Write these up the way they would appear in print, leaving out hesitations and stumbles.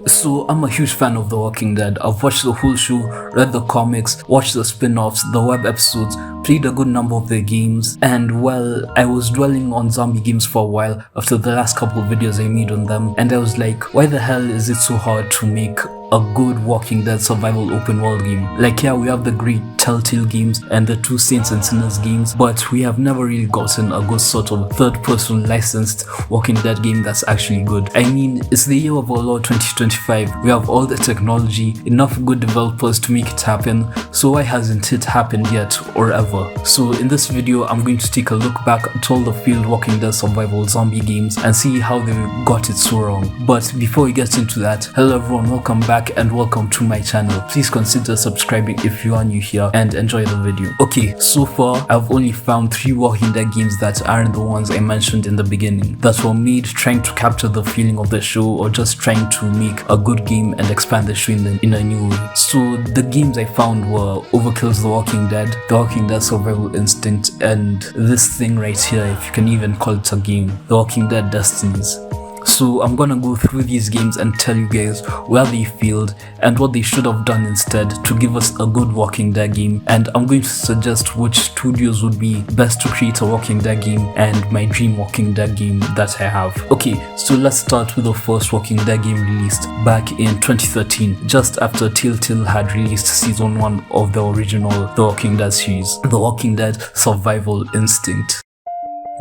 So I'm a huge fan of The Walking Dead. I've watched the whole show, read the comics, watched the spin-offs, the web episodes, played a good number of their games, and well, I was dwelling on zombie games for a while after the last couple of videos I made on them, and I was like, why the hell is it so hard to make a good Walking Dead survival open world game? Like, yeah, we have the great Telltale games and the two Saints and Sinners games, but we have never really gotten a good sort of third-person licensed Walking Dead game that's actually good. I mean, it's the year of our Lord 2025. We have all the technology, enough good developers to make it happen, so why hasn't it happened yet or ever? So in this video, I'm going to take a look back at all the failed Walking Dead survival zombie games and see how they got it so wrong. But before we get into that, hello everyone, welcome back and welcome to my channel. Please consider subscribing if you are new here and enjoy the video. Okay, so far I've only found 3 Walking Dead games that aren't the ones I mentioned in the beginning, that were made trying to capture the feeling of the show or just trying to make a good game and expand the show in a new way. So the games I found were Overkills The Walking Dead, The Walking Dead Survival Instinct, and this thing right here, if you can even call it a game, The Walking Dead Destinies. So I'm gonna go through these games and tell you guys where they failed and what they should have done instead to give us a good Walking Dead game, and I'm going to suggest which studios would be best to create a Walking Dead game and my dream Walking Dead game that I have. Okay, so let's start with the first Walking Dead game released back in 2013, just after Telltale had released season 1 of the original The Walking Dead series, The Walking Dead Survival Instinct.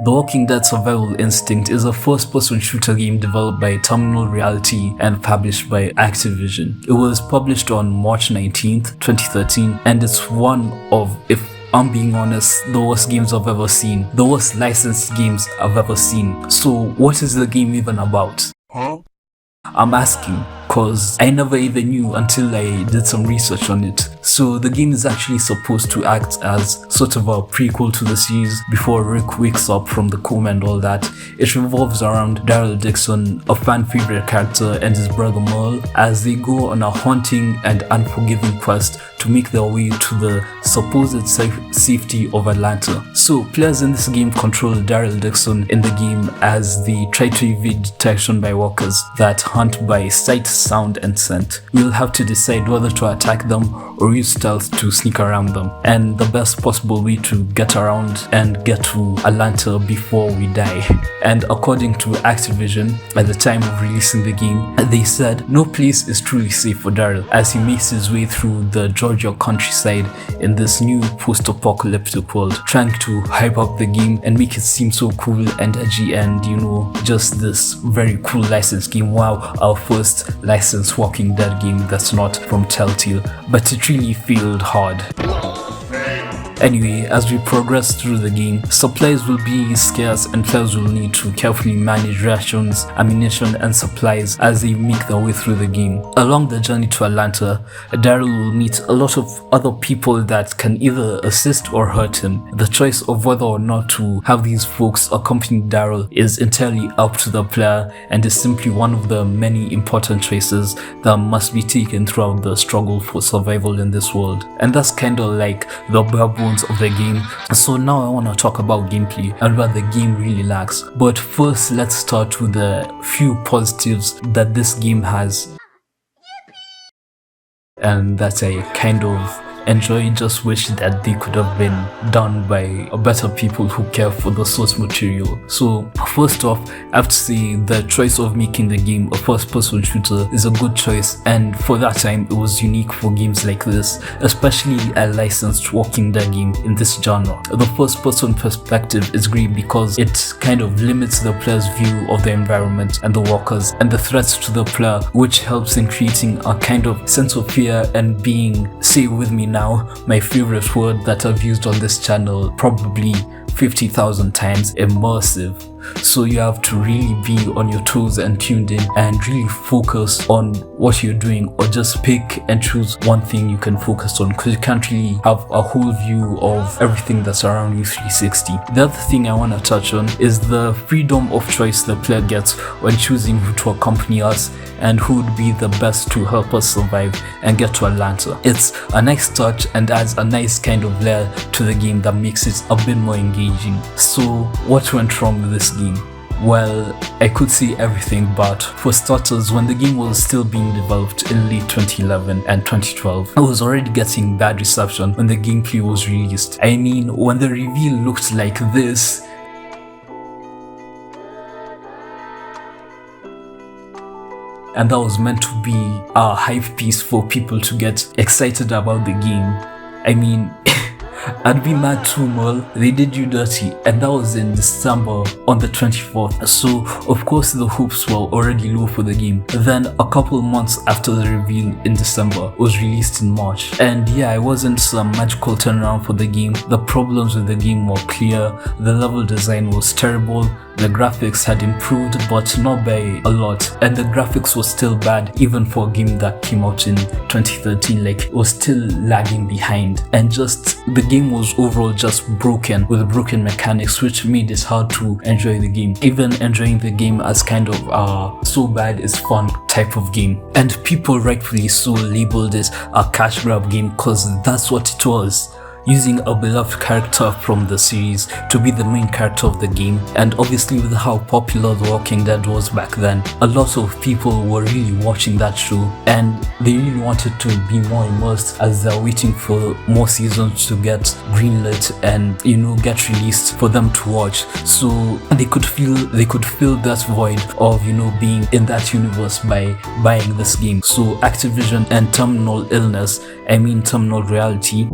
The Walking Dead Survival Instinct is a first-person shooter game developed by Terminal Reality and published by Activision. It was published on March 19th, 2013, and it's one of, if I'm being honest, the worst games I've ever seen. The worst licensed games I've ever seen. So what is the game even about? I'm asking, cause I never even knew until I did some research on it. So the game is actually supposed to act as sort of a prequel to the series before Rick wakes up from the coma and all that. It revolves around Daryl Dixon, a fan favorite character, and his brother Merle as they go on a haunting and unforgiving quest to make their way to the supposed safety of Atlanta. So players in this game control Daryl Dixon in the game as they try to evade detection by walkers that hunt by sight, sound, and scent. We'll have to decide whether to attack them or use stealth to sneak around them, and the best possible way to get around and get to Atlanta before we die. And according to Activision, at the time of releasing the game, they said no place is truly safe for Daryl as he makes his way through the Georgia countryside in this new post-apocalyptic world, trying to hype up the game and make it seem so cool and edgy and, you know, just this very cool licensed game. Wow, our first licensed Walking Dead game that's not from Telltale, but it really failed hard. Anyway, as we progress through the game, supplies will be scarce and players will need to carefully manage rations, ammunition, and supplies as they make their way through the game. Along the journey to Atlanta, Daryl will meet a lot of other people that can either assist or hurt him. The choice of whether or not to have these folks accompany Daryl is entirely up to the player and is simply one of the many important choices that must be taken throughout the struggle for survival in this world. And that's kinda like the bare bones of the game. So now I want to talk about gameplay and where the game really lacks. But first, let's start with the few positives that this game has and that I kind of enjoy. Just wish that they could have been done by better people who care for the source material. So first off, I have to say the choice of making the game a first-person shooter is a good choice, and for that time it was unique for games like this, especially a licensed Walking Dead game in this genre. The first-person perspective is great because it kind of limits the player's view of the environment and the walkers and the threats to the player, which helps in creating a kind of sense of fear and being, say with me now, my favorite word that I've used on this channel probably 50,000 times, immersive. So you have to really be on your toes and tuned in and really focus on what you're doing, or just pick and choose one thing you can focus on, because you can't really have a whole view of everything that's around you 360. The other thing I want to touch on is the freedom of choice the player gets when choosing who to accompany us and who would be the best to help us survive and get to Atlanta. It's a nice touch and adds a nice kind of layer to the game that makes it a bit more engaging. So what went wrong with this game? Well, I could see everything, but for starters, when the game was still being developed in late 2011 and 2012, it was already getting bad reception when the gameplay was released. I mean, when the reveal looked like this, and that was meant to be a hype piece for people to get excited about the game. I mean, I'd be mad too, Mul. They did you dirty, and that was in December on the 24th. So, of course, the hopes were already low for the game. Then, a couple months after the reveal in December, it was released in March. And yeah, it wasn't some magical turnaround for the game. The problems with the game were clear. The level design was terrible. The graphics had improved, but not by a lot, and the graphics was still bad even for a game that came out in 2013. Like, it was still lagging behind, and just the game was overall just broken, with broken mechanics, which made it hard to enjoy the game. Even enjoying the game as kind of so bad is fun type of game, and people rightfully so labeled it a cash grab game because that's what it was. Using a beloved character from the series to be the main character of the game, and obviously with how popular The Walking Dead was back then, a lot of people were really watching that show and they really wanted to be more immersed as they're waiting for more seasons to get greenlit and, you know, get released for them to watch. So they could fill that void of, you know, being in that universe by buying this game. So Activision and Terminal Reality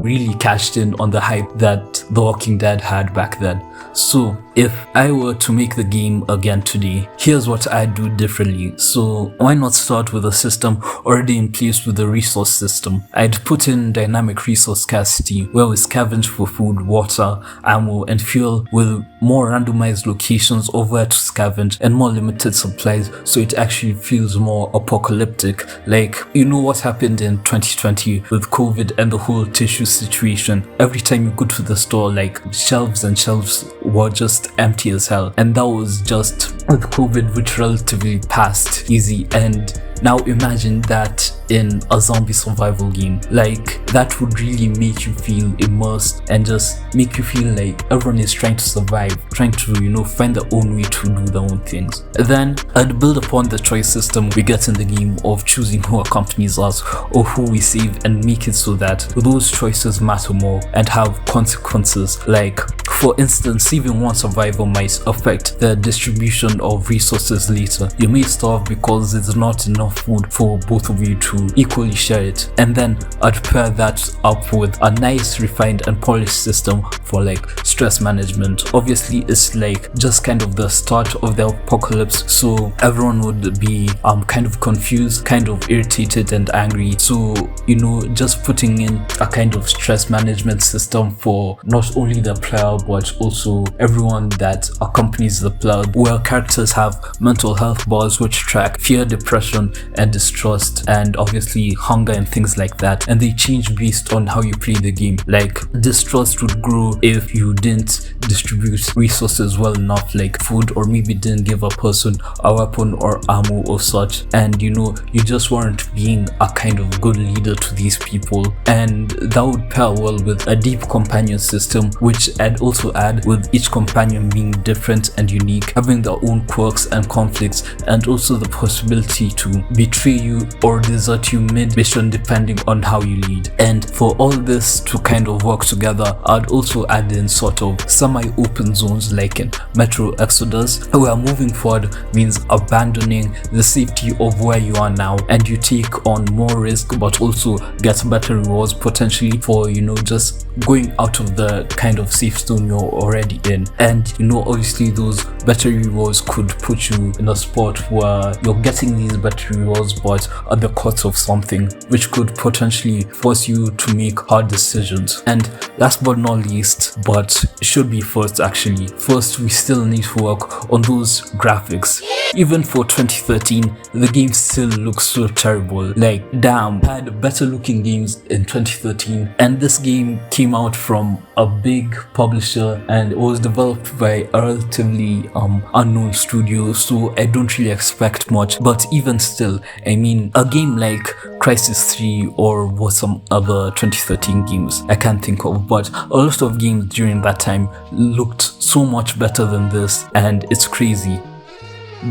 really cashed in on the hype that The Walking Dead had back then. So if I were to make the game again today, here's what I'd do differently. So why not start with a system already in place with the resource system? I'd put in dynamic resource scarcity, where we scavenge for food, water, ammo, and fuel, with more randomized locations of where to scavenge and more limited supplies, so it actually feels more apocalyptic. Like, you know what happened in 2020 with COVID and the whole tissue situation. Every time you go to the store, like, shelves and shelves were just empty as hell, and that was just with COVID, which relatively passed easy. And now imagine that in a zombie survival game. Like, that would really make you feel immersed and just make you feel like everyone is trying to survive, trying to, you know, find their own way to do their own things. Then I'd build upon the choice system we get in the game of choosing who accompanies us or who we save, and make it so that those choices matter more and have consequences. Like, for instance, saving one survivor might affect the distribution of resources later. You may starve because there's not enough food for both of you to equally share it. And then I'd pair that up with a nice, refined and polished system for like stress management. Obviously, it's like just kind of the start of the apocalypse, so everyone would be kind of confused, kind of irritated and angry. So, you know, just putting in a kind of stress management system for not only the player but also everyone that accompanies the player, where characters have mental health bars which track fear, depression and distrust, and obviously hunger and things like that, and they change based on how you play the game. Like, distrust would grow if you didn't distribute resources well enough, like food, or maybe didn't give a person a weapon or ammo or such, and, you know, you just weren't being a kind of good leader to these people. And that would pair well with a deep companion system, which I'd also add, with each companion being different and unique, having their own quirks and conflicts, and also the possibility to betray you or desert you mid-mission depending on how you lead. And for all this to kind of work together, I'd also add in sort of semi-open zones like in Metro Exodus, where moving forward means abandoning the safety of where you are now, and you take on more risk but also get better rewards potentially for, you know, just going out of the kind of safe zone you're already in. And, you know, obviously those better rewards could put you in a spot where you're getting these better rewards but at the cost of something, which could potentially force you to make hard decisions. And last but not least, but should be first actually, first we still need to work on those graphics. Even for 2013, the game still looks so terrible. Like, damn, I had better looking games in 2013, and this game came out from a big publisher publisher, and it was developed by a relatively unknown studio, so I don't really expect much. But even still, I mean, a game like Crisis 3 or what some other 2013 games I can't think of, but a lot of games during that time looked so much better than this, and it's crazy.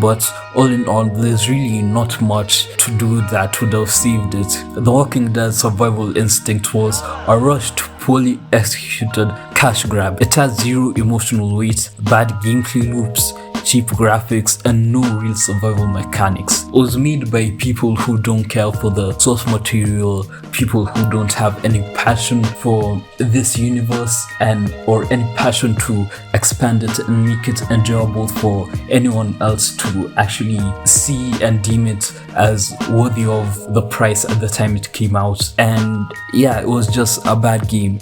But all in all, there's really not much to do that would have saved it. The Walking Dead survival instinct was a rushed, poorly executed cash grab. It has zero emotional weight, bad gameplay loops, cheap graphics, and no real survival mechanics. It was made by people who don't care for the source material, people who don't have any passion for this universe and or any passion to expand it and make it enjoyable for anyone else to actually see and deem it as worthy of the price at the time it came out. And yeah, it was just a bad game.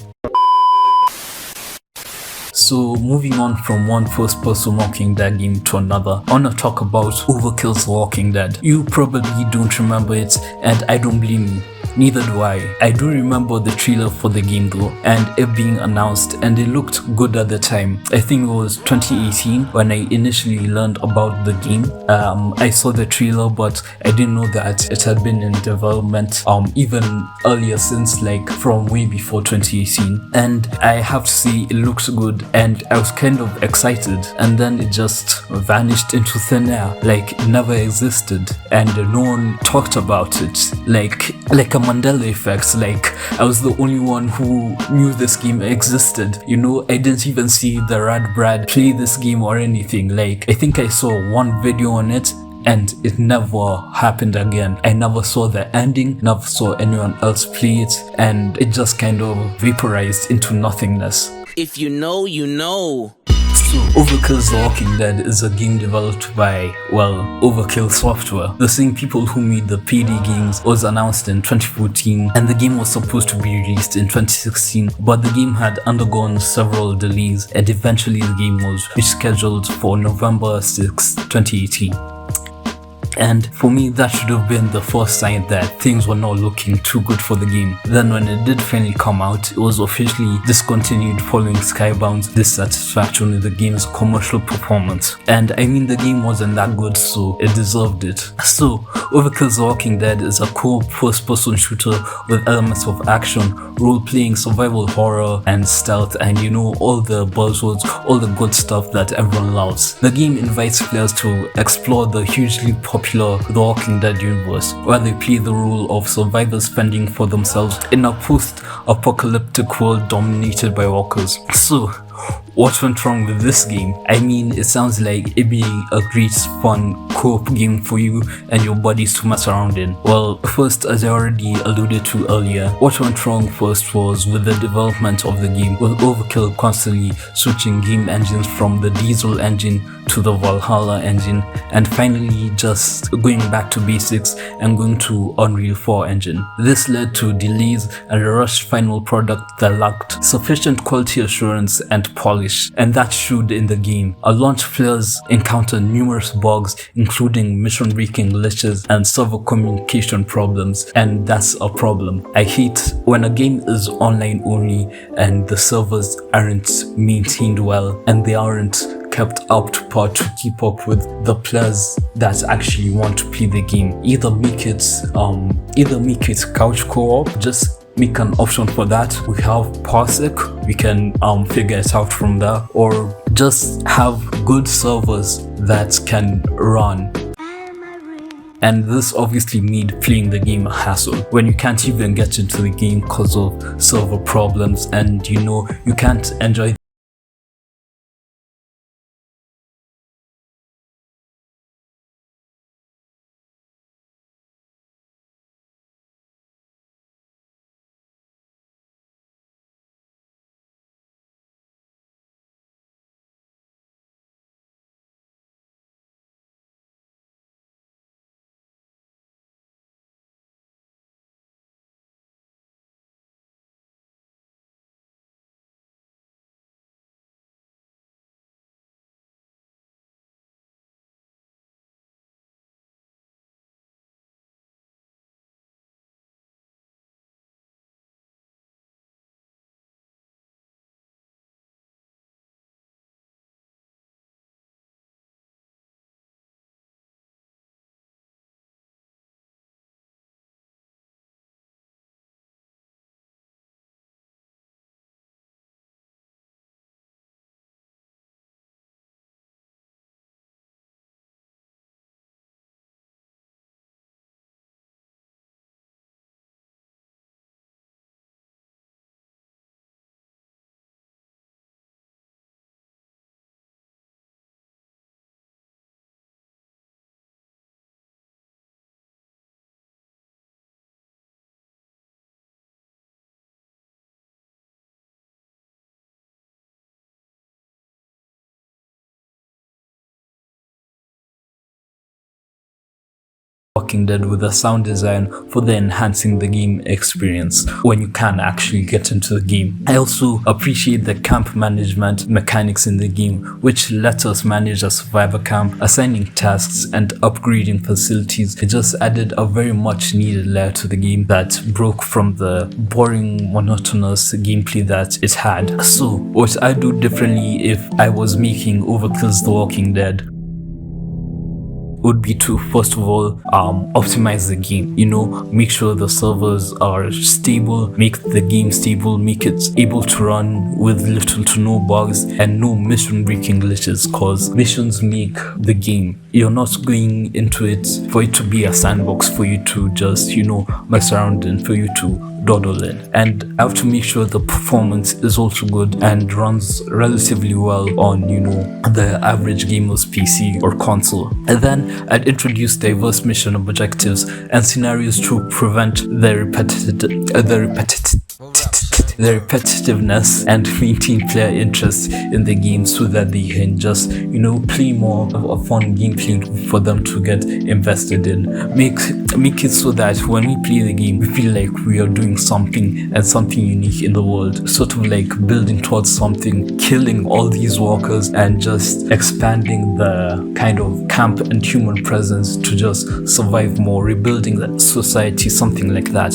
So moving on from one first-person Walking Dead game to another, I wanna talk about Overkill's Walking Dead. You probably don't remember it, and I don't blame you. Neither do I. I do remember the trailer for the game though, and it being announced, and it looked good at the time. I think it was 2018 when I initially learned about the game. I saw the trailer, but I didn't know that it had been in development even earlier, since like from way before 2018. And I have to say, it looks good, and I was kind of excited, and then it just vanished into thin air, like it never existed, and no one talked about it, like a Mandela effect. Like I was the only one who knew this game existed. You know, I didn't even see the Rad Brad play this game or anything. Like I think I saw one video on it, and it never happened again. I never saw the ending, never saw anyone else play it, and it just kind of vaporized into nothingness. If you know, you know. So, Overkill's The Walking Dead is a game developed by, well, Overkill Software. The same people who made the PD games. Was announced in 2014, and the game was supposed to be released in 2016, but the game had undergone several delays, and eventually the game was rescheduled for November 6, 2018. And for me, that should have been the first sign that things were not looking too good for the game. Then when it did finally come out, it was officially discontinued following Skybound's dissatisfaction with the game's commercial performance. And I mean, the game wasn't that good, so it deserved it. So, Overkill's Walking Dead is a co-op first-person shooter with elements of action, role-playing, survival horror, and stealth, and you know, all the buzzwords, all the good stuff that everyone loves. The game invites players to explore the hugely popular The Walking Dead universe, where they play the role of survivors fending for themselves in a post-apocalyptic world dominated by walkers. So, what went wrong with this game? I mean, it sounds like it'd be a great fun co-op game for you and your buddies to mess around in. Well, first, as I already alluded to earlier, what went wrong first was with the development of the game, with Overkill constantly switching game engines from the Diesel engine to the Valhalla engine, and finally just going back to basics and going to Unreal 4 engine. This led to delays and a rushed final product that lacked sufficient quality assurance and polish, and that showed in the game. At launch, players encountered numerous bugs, including mission-breaking glitches and server communication problems, and that's a problem. I hate when a game is online only and the servers aren't maintained well and they aren't kept up to par to keep up with the players that actually want to play the game. Either make it couch co-op, just make an option for that. We have Parsec, we can figure it out from there, or just have good servers that can run. And this obviously made playing the game a hassle when you can't even get into the game because of server problems, and you know, you can't enjoy Walking Dead with a sound design further enhancing the game experience when you can actually get into the game. I also appreciate the camp management mechanics in the game, which let us manage a survivor camp, assigning tasks and upgrading facilities. It just added a very much needed layer to the game that broke from the boring, monotonous gameplay that it had. So what I do differently if I was making Overkills The Walking Dead would be to first of all optimize the game, make sure the servers are stable, make the game stable, make it able to run with little to no bugs and no mission breaking glitches, cause missions make the game. You're not going into it for it to be a sandbox for you to just mess around and for you to dawdle in. And I have to make sure the performance is also good and runs relatively well on the average gamer's PC or console. And then I'd introduce diverse mission objectives and scenarios to prevent the repetitiveness and maintain player interest in the game so that they can just play more of a fun gameplay for them to get invested in. Make it so that when we play the game we feel like we are doing something and something unique in the world, sort of like building towards something, killing all these walkers and just expanding the kind of camp and human presence to just survive more, rebuilding that society, something like that.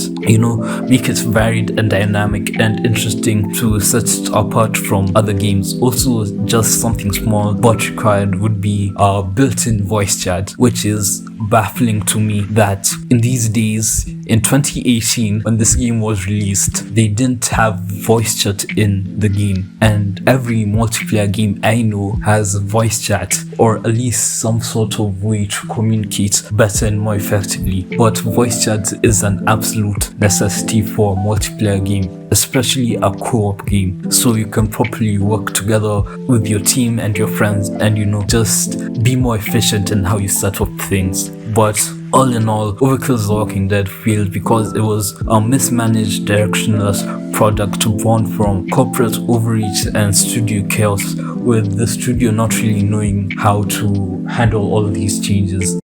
Make it varied and dynamic and interesting to set it apart from other games. Also, just something small but required would be a built-in voice chat, which is baffling to me that in these days, in 2018, when this game was released, they didn't have voice chat in the game. And every multiplayer game I know has voice chat, or at least some sort of way to communicate better and more effectively. But voice chat is an absolute necessity for a multiplayer game, especially a co-op game, so you can properly work together with your team and your friends and just be more efficient in how you set up things. But all in all, Overkills The Walking Dead failed because it was a mismanaged, directionless product born from corporate overreach and studio chaos, with the studio not really knowing how to handle all of these changes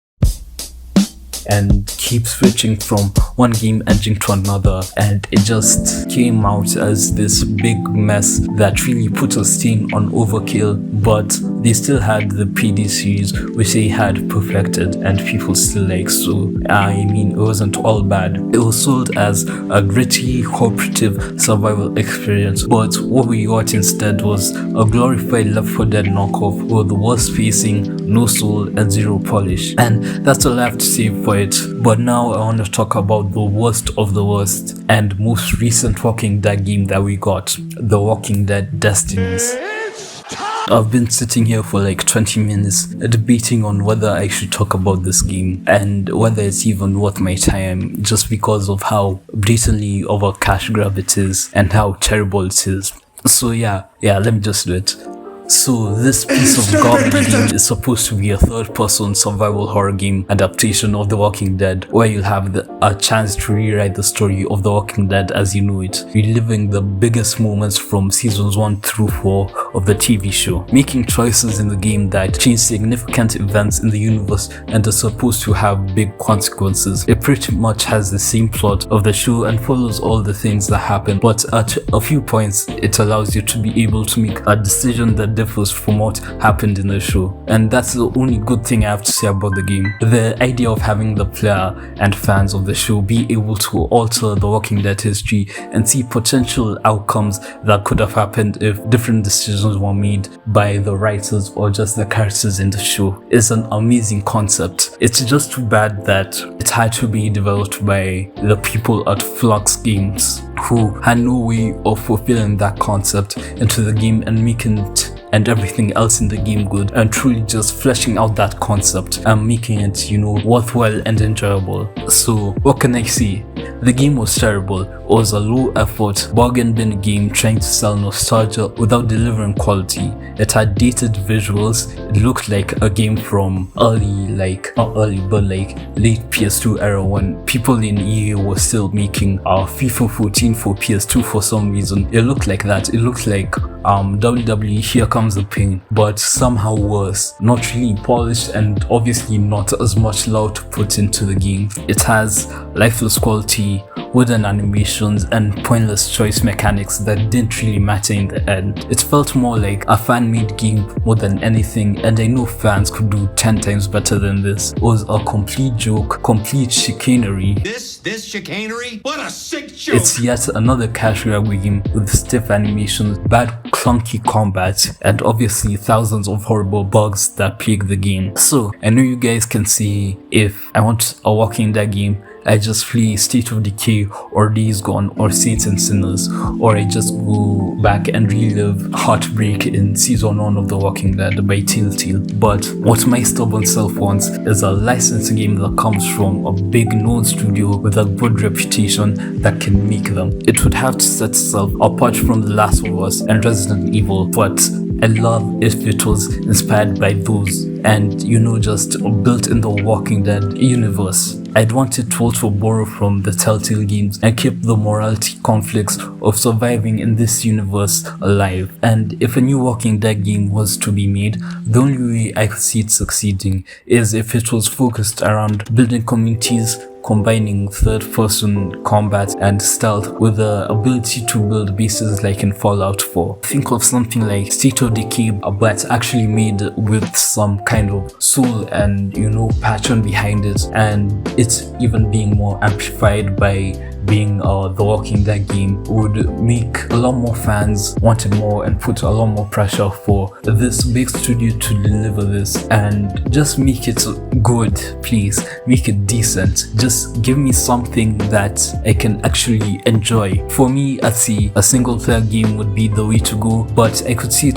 and keep switching from one game engine to another, and it just came out as this big mess that really put a stain on Overkill. But they still had the PD series, which they had perfected and people still like, so it wasn't all bad. It was sold as a gritty cooperative survival experience, but what we got instead was a glorified Left 4 Dead knockoff with the worst pacing, no soul and zero polish. And that's all I have to say for it. But now I want to talk about the worst of the worst and most recent Walking Dead game that we got, The Walking Dead Destinies. I've been sitting here for like 20 minutes debating on whether I should talk about this game and whether it's even worth my time, just because of how blatantly of a cash grab it is and how terrible it is. So yeah, let me just do it. So this piece of garbage game is supposed to be a third-person survival horror game adaptation of The Walking Dead, where you'll have a chance to rewrite the story of The Walking Dead as you know it, reliving the biggest moments from seasons 1 through 4 of the TV show, making choices in the game that change significant events in the universe and are supposed to have big consequences. It pretty much has the same plot of the show and follows all the things that happen, but at a few points it allows you to be able to make a decision that differs from what happened in the show, and that's the only good thing I have to say about the game. The idea of having the player and fans of the show be able to alter the Walking Dead history and see potential outcomes that could have happened if different decisions were made by the writers or just the characters in the show is an amazing concept. It's just too bad that it had to be developed by the people at Flux Games, who had no way of fulfilling that concept into the game and making it and everything else in the game good, and truly just fleshing out that concept and making it, worthwhile and enjoyable. So what can I say? The game was terrible. It was a low effort, bargain bin game trying to sell nostalgia without delivering quality. It had dated visuals. It looked like a game from late PS2 era when people in EA were still making FIFA 14 for PS2 for some reason. It looked like that. It looked like WWE Here Comes the Pain, but somehow worse. Not really polished and obviously not as much love to put into the game. It has lifeless quality, wooden animations, and pointless choice mechanics that didn't really matter in the end. It felt more like a fan-made game more than anything, and I know fans could do 10 times better than this. It was a complete joke, complete chicanery. This chicanery? What a sick joke! It's yet another cash grab game with stiff animations, bad clunky combat, and obviously thousands of horrible bugs that plague the game. So I know you guys can see if I want a Walking Dead game, I just play State of Decay or Days Gone or Saints and Sinners, or I just go back and relive Heartbreak in Season 1 of The Walking Dead by Telltale. But what my stubborn self wants is a licensed game that comes from a big known studio with a good reputation that can make them. It would have to set itself apart from The Last of Us and Resident Evil, but I love if it was inspired by those and just built in the Walking Dead universe. I'd want it to also borrow from the Telltale games and keep the morality conflicts of surviving in this universe alive. And if a new Walking Dead game was to be made, the only way I could see it succeeding is if it was focused around building communities, combining third-person combat and stealth with the ability to build bases like in Fallout 4. Think of something like State of Decay, but actually made with some kind of soul and passion behind it, and it's even being more amplified by being The Walking Dead game would make a lot more fans wanted more and put a lot more pressure for this big studio to deliver this, and just make it good, please. Make it decent. Just give me something that I can actually enjoy. For me, I'd say a single player game would be the way to go, but I could see it